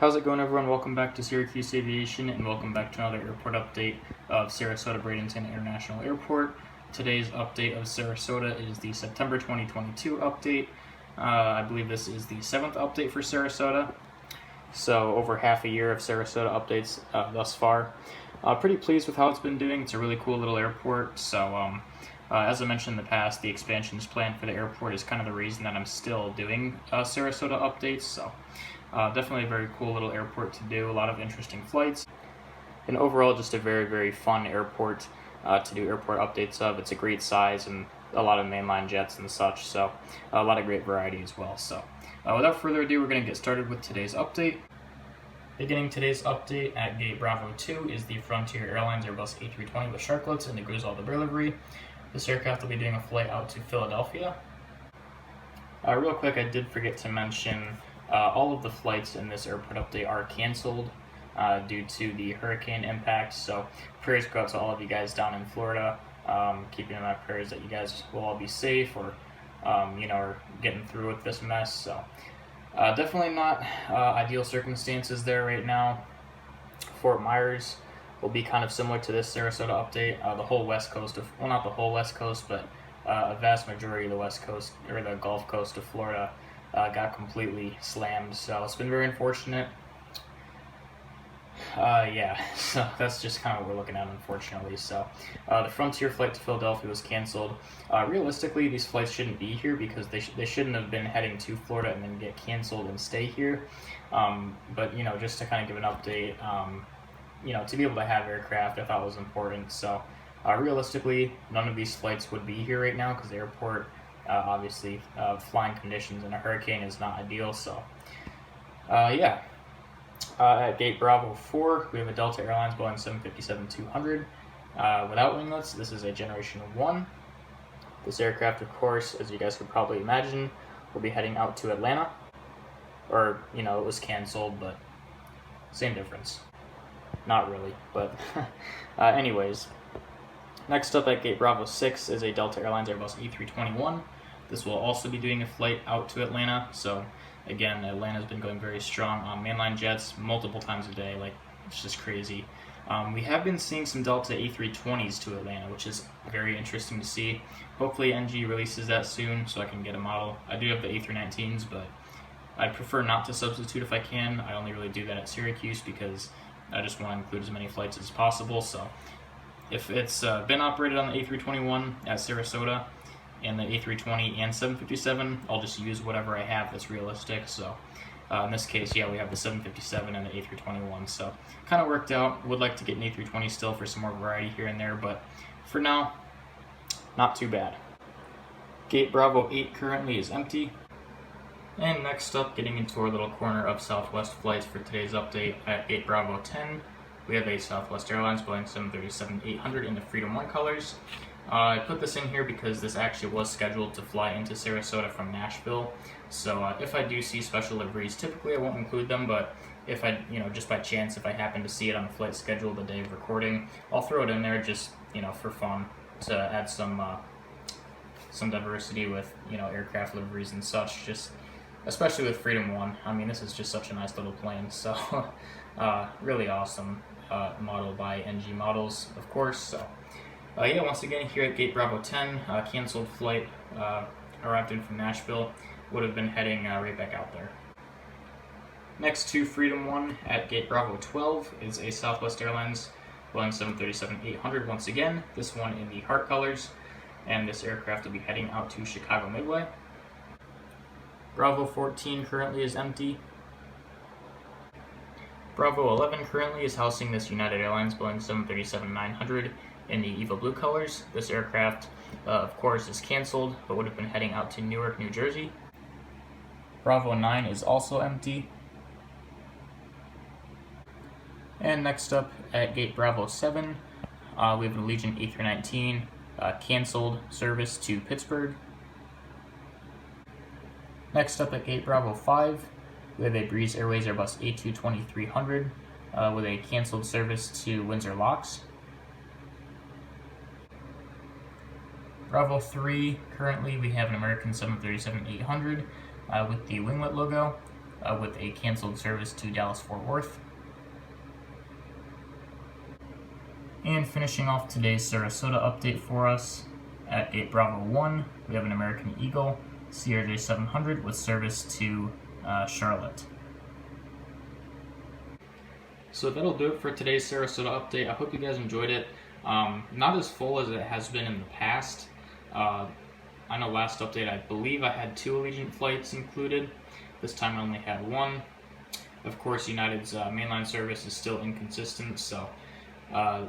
How's it going, everyone? Welcome back to Syracuse Aviation, and welcome back to another airport update of Sarasota Bradenton International Airport. Today's update of Sarasota is the September 2022 update. I believe this is the 7th update for Sarasota, so over half a year of Sarasota updates thus far. Pretty pleased with how it's been doing. It's a really cool little airport, so as I mentioned in the past, the expansions plan for the airport is kind of the reason that I'm still doing Sarasota updates, so definitely a very cool little airport to do, a lot of interesting flights, and overall just a very, very fun airport to do airport updates of. It's a great size and a lot of mainline jets and such, so a lot of great variety as well. So without further ado, we're going to get started with today's update. Beginning today's update at Gate Bravo 2 is the Frontier Airlines Airbus A320 with sharklets and the Grizzle Bear livery. This aircraft will be doing a flight out to Philadelphia. Real quick, I did forget to mention all of the flights in this airport update are canceled due to the hurricane impact, so prayers go out to all of you guys down in Florida. Keeping in my prayers that you guys will all be safe or are getting through with this mess. So definitely not ideal circumstances there right now. Fort Myers will be kind of similar to this Sarasota update. The whole west coast of, well, not the whole west coast, but a vast majority of the west coast or the Gulf Coast of Florida got completely slammed, so it's been very unfortunate. So that's just kind of what we're looking at, unfortunately. So the Frontier flight to Philadelphia was canceled. Realistically, these flights shouldn't be here because they shouldn't have been heading to Florida and then get canceled and stay here. But just to kind of give an update, to be able to have aircraft, I thought was important. So realistically, none of these flights would be here right now because the airport, obviously, flying conditions in a hurricane is not ideal. So at Gate Bravo 4, we have a Delta Airlines Boeing 757-200 without winglets. This is a Generation 1. This aircraft, of course, as you guys could probably imagine, will be heading out to Atlanta. Or, it was canceled, but same difference. Not really, but anyways. Next up at Gate Bravo 6 is a Delta Airlines Airbus A321. This will also be doing a flight out to Atlanta, so again, Atlanta's been going very strong on mainline jets multiple times a day, like it's just crazy. We have been seeing some Delta A320s to Atlanta, which is very interesting to see. Hopefully NG releases that soon so I can get a model. I do have the A319s, but I prefer not to substitute if I can. I only really do that at Syracuse because I just want to include as many flights as possible. So if it's been operated on the A321 at Sarasota and the A320 and 757, I'll just use whatever I have that's realistic. So in this case, we have the 757 and the A321, so kind of worked out. Would like to get an A320 still for some more variety here and there, but for now, not too bad. Gate Bravo 8 currently is empty. And next up, getting into our little corner of Southwest flights for today's update at Gate Bravo 10, we have a Southwest Airlines Boeing 737-800 in the Freedom 1 colors. I put this in here because this actually was scheduled to fly into Sarasota from Nashville. So if I do see special liveries, typically I won't include them, but if I, just by chance, if I happen to see it on the flight schedule the day of recording, I'll throw it in there just, for fun to add some diversity with, aircraft liveries and such, just especially with Freedom 1. I mean, this is just such a nice little plane, so really awesome model by NG Models, of course. So once again, here at Gate Bravo 10, canceled flight arrived in from Nashville, would have been heading right back out there. Next to Freedom 1 at Gate Bravo 12 is a Southwest Airlines Boeing 737-800 once again, this one in the heart colors, and this aircraft will be heading out to Chicago Midway. Bravo 14 currently is empty. Bravo 11 currently is housing this United Airlines Boeing 737-900 in the Eva Blue colors. This aircraft, of course, is canceled, but would have been heading out to Newark, New Jersey. Bravo 9 is also empty. And next up at Gate Bravo 7, we have an Allegiant A319 canceled service to Pittsburgh. Next up at Gate Bravo 5, we have a Breeze Airways Airbus A220-300 with a canceled service to Windsor Locks. Bravo 3, currently we have an American 737-800 with the winglet logo. with a canceled service to Dallas-Fort Worth. And finishing off today's Sarasota update for us, at Gate Bravo 1, we have an American Eagle CRJ 700 with service to Charlotte. So that'll do it for today's Sarasota update. I hope you guys enjoyed it. Not as full as it has been in the past. I know last update, I believe I had 2 Allegiant flights included. This time I only had 1. Of course, United's mainline service is still inconsistent, so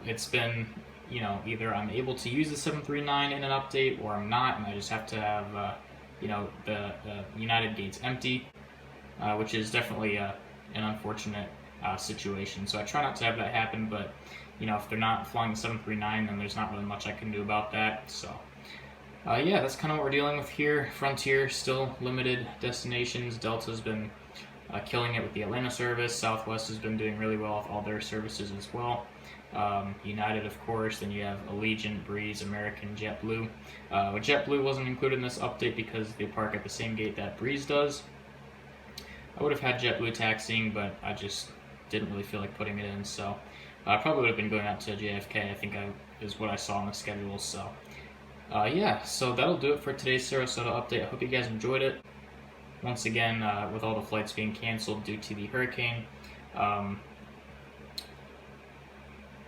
it's been, either I'm able to use the 739 in an update or I'm not, and I just have to have, the United gates empty, which is definitely an unfortunate situation. So I try not to have that happen, but, if they're not flying the 739, then there's not really much I can do about that, so. Yeah, that's kind of what we're dealing with here. Frontier, still limited destinations. Delta's been killing it with the Atlanta service. Southwest has been doing really well with all their services as well. United, of course, then you have Allegiant, Breeze, American, JetBlue. JetBlue wasn't included in this update because they park at the same gate that Breeze does. I would have had JetBlue taxiing, but I just didn't really feel like putting it in, so I probably would have been going out to JFK, I think is what I saw on the schedule, so. Yeah, so that'll do it for today's Sarasota update. I hope you guys enjoyed it. Once again, with all the flights being canceled due to the hurricane,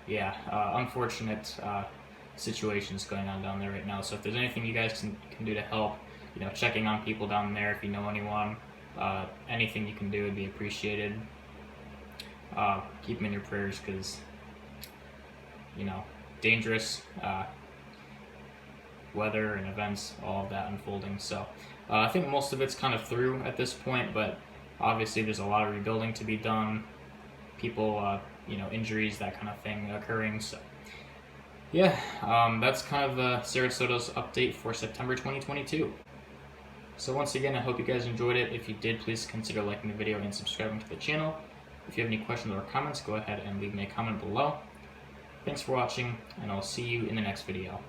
unfortunate situations going on down there right now. So if there's anything you guys can do to help, checking on people down there, if you know anyone, anything you can do would be appreciated. Keep them in your prayers because, dangerous weather and events, all of that unfolding. So I think most of it's kind of through at this point, but obviously there's a lot of rebuilding to be done. People, injuries, that kind of thing occurring. So yeah, that's kind of Sarasota's update for September 2022. So once again, I hope you guys enjoyed it. If you did, please consider liking the video and subscribing to the channel. If you have any questions or comments, go ahead and leave me a comment below. Thanks for watching, and I'll see you in the next video.